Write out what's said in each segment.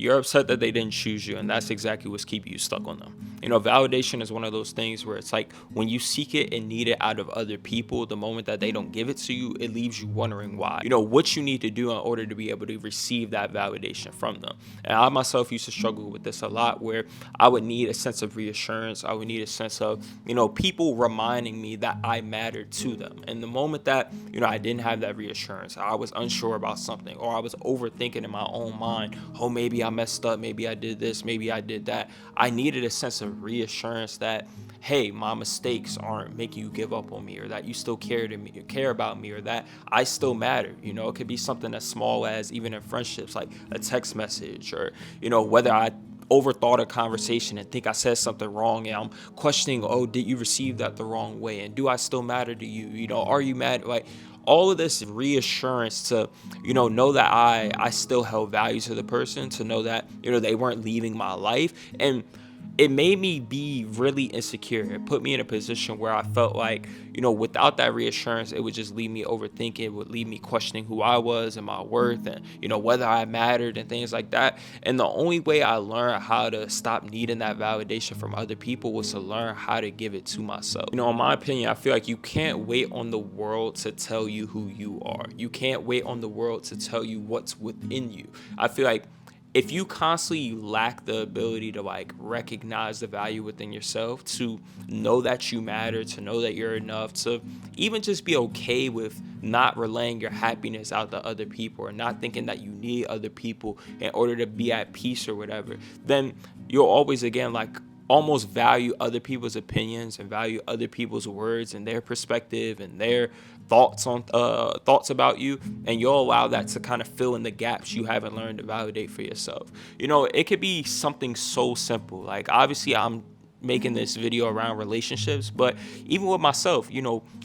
You're upset that they didn't choose you, and that's exactly what's keeping you stuck on them. Validation is one of those things where it's like when you seek it and need it out of other people, the moment that they don't give it to you, it leaves you wondering why. What you need to do in order to be able to receive that validation from them. And I myself used to struggle with this a lot, where I would need a sense of reassurance. I would need a sense of, people reminding me that I mattered to them. And the moment that, I didn't have that reassurance, I was unsure about something, or I was overthinking in my own mind, oh, maybe I messed up, maybe I did this, maybe I did that. I needed a sense of reassurance that, hey, my mistakes aren't making you give up on me, or that you still care about me, or that I still matter. It could be something as small as, even in friendships, like a text message, or whether I overthought a conversation and think I said something wrong, and I'm questioning, oh, did you receive that the wrong way, and do I still matter to you? Are you mad? Like, all of this reassurance to know that I still held value to the person, to know that they weren't leaving my life. And it made me be really insecure. It put me in a position where I felt like, without that reassurance, it would just leave me overthinking. It would leave me questioning who I was and my worth, and, whether I mattered and things like that. And the only way I learned how to stop needing that validation from other people was to learn how to give it to myself. In my opinion, I feel like you can't wait on the world to tell you who you are. You can't wait on the world to tell you what's within you. I feel like if you constantly lack the ability to recognize the value within yourself, to know that you matter, to know that you're enough, to even just be okay with not relaying your happiness out to other people, or not thinking that you need other people in order to be at peace or whatever, then you'll always, again, almost value other people's opinions and value other people's words and their perspective and their thoughts about you, and you'll allow that to kind of fill in the gaps you haven't learned to validate for yourself. It could be something so simple. Like, obviously, I'm making this video around relationships, but even with myself,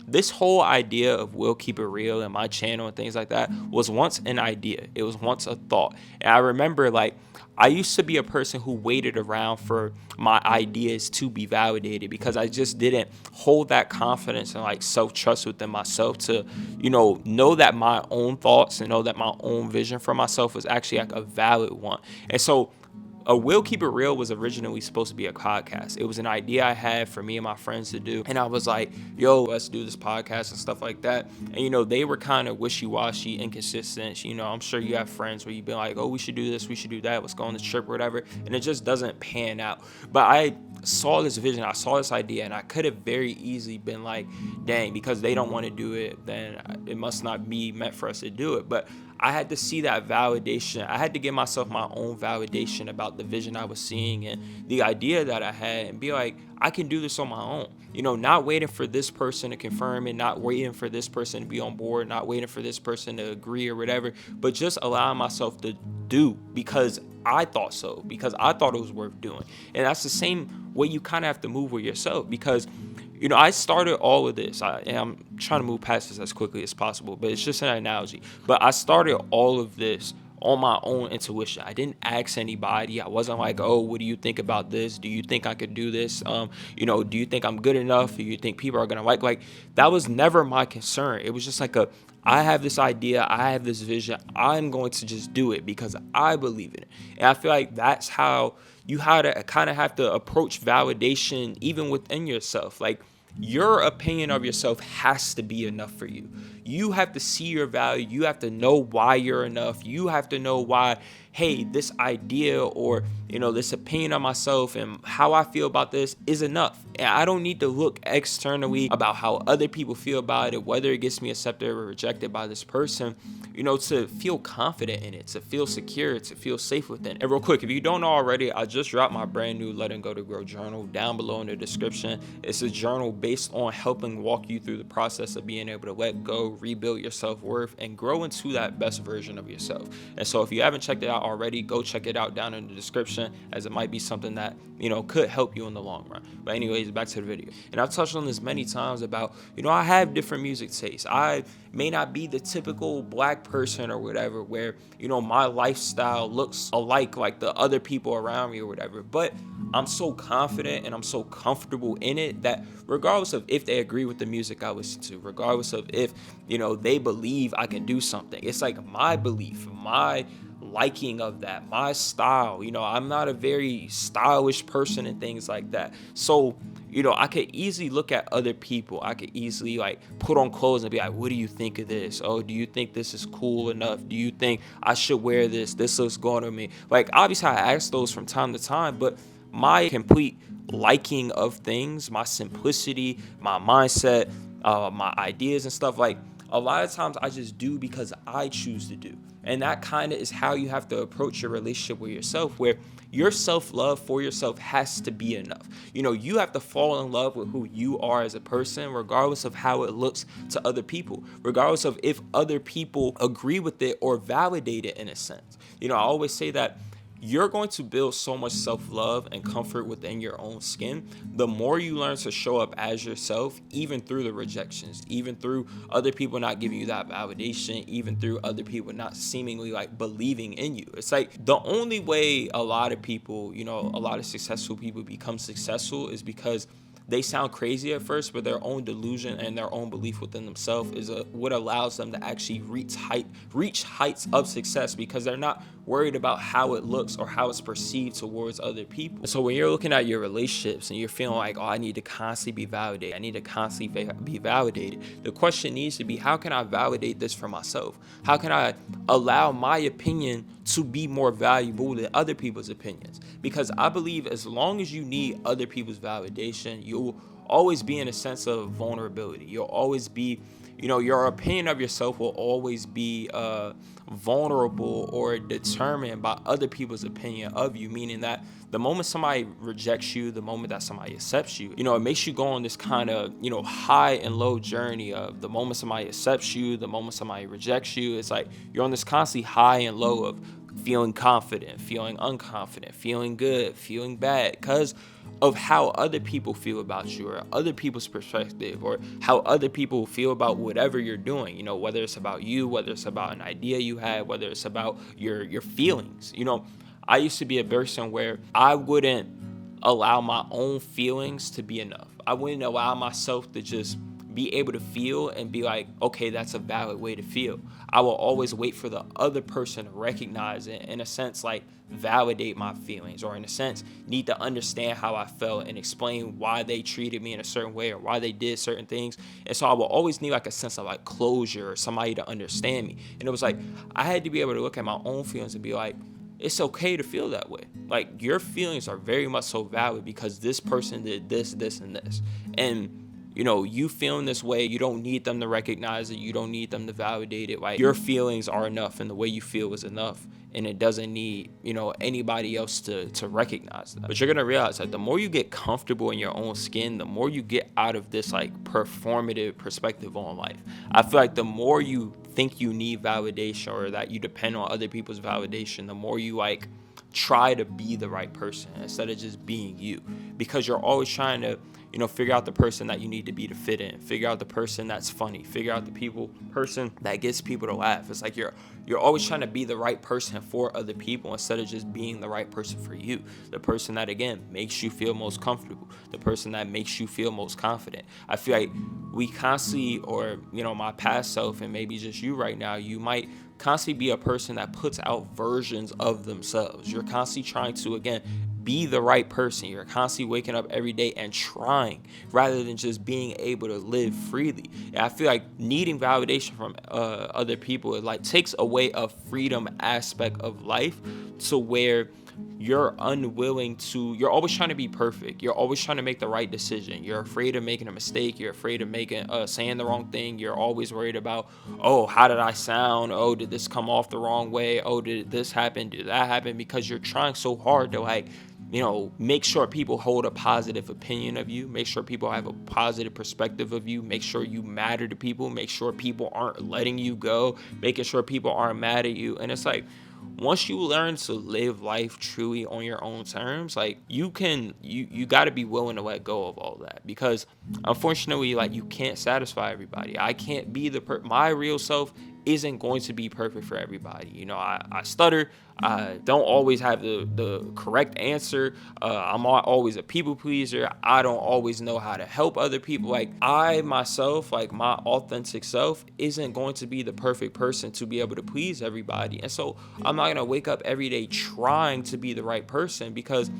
this whole idea of Will Keep It Real and my channel and things like that was once an idea. It was once a thought. And I remember, I used to be a person who waited around for my ideas to be validated, because I just didn't hold that confidence and self-trust within myself to, know that my own thoughts and know that my own vision for myself was actually a valid one. And so a Will Keep It Real was originally supposed to be a podcast. It was an idea I had for me and my friends to do. And I was like, yo, let's do this podcast and stuff like that. And, they were kind of wishy-washy, inconsistent. I'm sure you have friends where you've been like, oh, we should do this, we should do that, let's go on this trip or whatever. And it just doesn't pan out. But I saw this vision, I saw this idea, and I could have very easily been like, dang, because they don't want to do it, then it must not be meant for us to do it. But I had to see that validation. I had to give myself my own validation about the vision I was seeing and the idea that I had, and be like, I can do this on my own. Not waiting for this person to confirm it, not waiting for this person to be on board, not waiting for this person to agree or whatever, but just allowing myself to do because I thought so, because I thought it was worth doing. And that's the same way you kind of have to move with yourself, because I started all of this. And I'm trying to move past this as quickly as possible, but it's just an analogy. But I started all of this on my own intuition. I didn't ask anybody. I wasn't like, oh, what do you think about this? Do you think I could do this? Do you think I'm good enough? Do you think people are going to like that was never my concern. It was just I have this idea, I have this vision, I'm going to just do it because I believe in it. And I feel like that's how you kind of have to approach validation even within yourself. Your opinion of yourself has to be enough for you. You have to see your value. You have to know why you're enough. You have to know why, hey, this idea or, this opinion of myself and how I feel about this is enough. And I don't need to look externally about how other people feel about it, whether it gets me accepted or rejected by this person, to feel confident in it, to feel secure, to feel safe within. And real quick, if you don't know already, I just dropped my brand new Letting Go to Grow journal down below in the description. It's a journal based on helping walk you through the process of being able to let go, rebuild your self-worth, and grow into that best version of yourself. And so if you haven't checked it out already, go check it out down in the description, as it might be something that, could help you in the long run. But anyways, back to the video. And I've touched on this many times about, I have different music tastes. I may not be the typical black person or whatever, where, my lifestyle looks alike like the other people around me or whatever. But I'm so confident and I'm so comfortable in it that regardless of if they agree with the music I listen to, regardless of if, they believe I can do something, it's my belief, my liking of that, my style. I'm not a very stylish person and things like that. So, I could easily look at other people. I could easily like put on clothes and be like, what do you think of this? Oh, do you think this is cool enough? Do you think I should wear this? This looks good on me. Like, obviously, I ask those from time to time, but my complete liking of things, my simplicity, my mindset, my ideas and stuff, like a lot of times I just do because I choose to do. And that kind of is how you have to approach your relationship with yourself, where your self-love for yourself has to be enough. You have to fall in love with who you are as a person, regardless of how it looks to other people, regardless of if other people agree with it or validate it in a sense. I always say that you're going to build so much self-love and comfort within your own skin the more you learn to show up as yourself, even through the rejections, even through other people not giving you that validation, even through other people not seemingly like believing in you. It's like the only way a lot of people, a lot of successful people become successful is because they sound crazy at first, but their own delusion and their own belief within themselves is what allows them to actually reach heights of success, because they're not worried about how it looks or how it's perceived towards other people. So when you're looking at your relationships and you're feeling like, oh, I need to constantly be validated, I need to constantly be validated, the question needs to be, how can I validate this for myself? How can I allow my opinion to be more valuable than other people's opinions? Because I believe as long as you need other people's validation, you'll always be in a sense of vulnerability. You'll always be, your opinion of yourself will always be vulnerable or determined by other people's opinion of you, meaning that the moment somebody rejects you, the moment that somebody accepts you, it makes you go on this kind of, high and low journey of the moment somebody accepts you, the moment somebody rejects you. It's like you're on this constantly high and low of feeling confident, feeling unconfident, feeling good, feeling bad, because of how other people feel about you, or other people's perspective, or how other people feel about whatever you're doing, whether it's about you, whether it's about an idea you had, whether it's about your feelings. I used to be a person where I wouldn't allow my own feelings to be enough. I wouldn't allow myself to just be able to feel and be like, okay, that's a valid way to feel. I will always wait for the other person to recognize it, in a sense, like validate my feelings, or in a sense, need to understand how I felt and explain why they treated me in a certain way or why they did certain things. And so I will always need like a sense of like closure or somebody to understand me. And it was like, I had to be able to look at my own feelings and be like, it's okay to feel that way. Like, your feelings are very much so valid because this person did this, this, and this. And you feeling this way, you don't need them to recognize it. You don't need them to validate it. Like, your feelings are enough, and the way you feel is enough. And it doesn't need, anybody else to recognize that. But you're going to realize that the more you get comfortable in your own skin, the more you get out of this like performative perspective on life. I feel like the more you think you need validation, or that you depend on other people's validation, the more you like try to be the right person instead of just being you, because you're always trying to figure out the person that you need to be to fit in, figure out the person that's funny, figure out the person that gets people to laugh. It's like you're always trying to be the right person for other people instead of just being the right person for you, the person that, again, makes you feel most comfortable, the person that makes you feel most confident. I feel like we constantly, or my past self, and maybe just you right now, you might constantly be a person that puts out versions of themselves. You're constantly trying to, again, be the right person. You're constantly waking up every day and trying, rather than just being able to live freely. And I feel like needing validation from other people, it like takes away a freedom aspect of life, to where you're you're always trying to be perfect. You're always trying to make the right decision. You're afraid of making a mistake. You're afraid of saying the wrong thing. You're always worried about, oh, how did I sound? Oh, did this come off the wrong way? Oh, did this happen? Did that happen? Because you're trying so hard to make sure people hold a positive opinion of you, make sure people have a positive perspective of you, make sure you matter to people, make sure people aren't letting you go, making sure people aren't mad at you. And it's like, once you learn to live life truly on your own terms, like you got to be willing to let go of all that, because unfortunately, like, you can't satisfy everybody. I can't be my real self isn't going to be perfect for everybody. You know, I stutter. I don't always have the correct answer. I'm always a people pleaser. I don't always know how to help other people. Like, I myself, like my authentic self, isn't going to be the perfect person to be able to please everybody. And so I'm not going to wake up every day trying to be the right person, because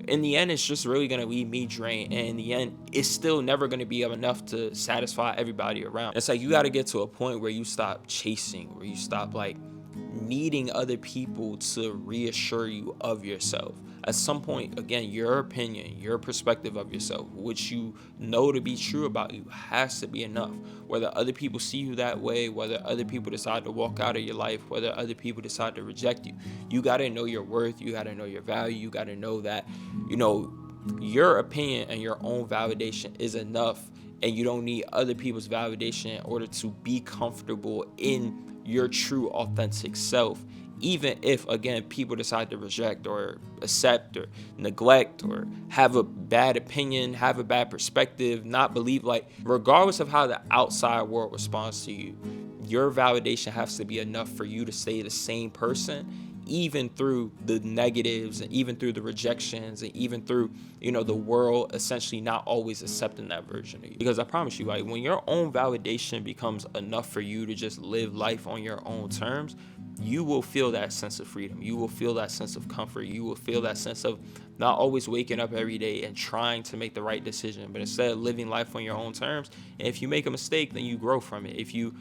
in the end, it's just really gonna leave me drained, and in the end, it's still never gonna be enough to satisfy everybody around. It's like you gotta get to a point where you stop chasing, where you stop like needing other people to reassure you of yourself. At some point, again, your opinion, your perspective of yourself, which you know to be true about you, has to be enough. Whether other people see you that way, whether other people decide to walk out of your life, whether other people decide to reject you, you got to know your worth, you got to know your value, you got to know that, you know, your opinion and your own validation is enough, and you don't need other people's validation in order to be comfortable in your true authentic self. Even if, again, people decide to reject or accept or neglect or have a bad opinion, have a bad perspective, not believe, like, regardless of how the outside world responds to you, your validation has to be enough for you to stay the same person, even through the negatives and even through the rejections and even through, you know, the world essentially not always accepting that version of you. Because I promise you, like, when your own validation becomes enough for you to just live life on your own terms, you will feel that sense of freedom. You will feel that sense of comfort. You will feel that sense of not always waking up every day and trying to make the right decision, but instead of living life on your own terms. And if you make a mistake, then you grow from it. If you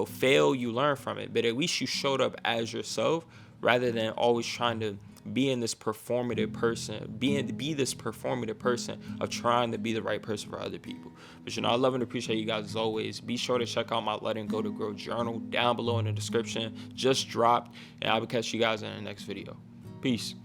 fail, you learn from it. But at least you showed up as yourself, rather than always trying to be this performative person of trying to be the right person for other people. But I love and appreciate you guys as always. Be sure to check out my Letting Go to Grow journal down below in the description. Just dropped, and I will catch you guys in the next video. Peace.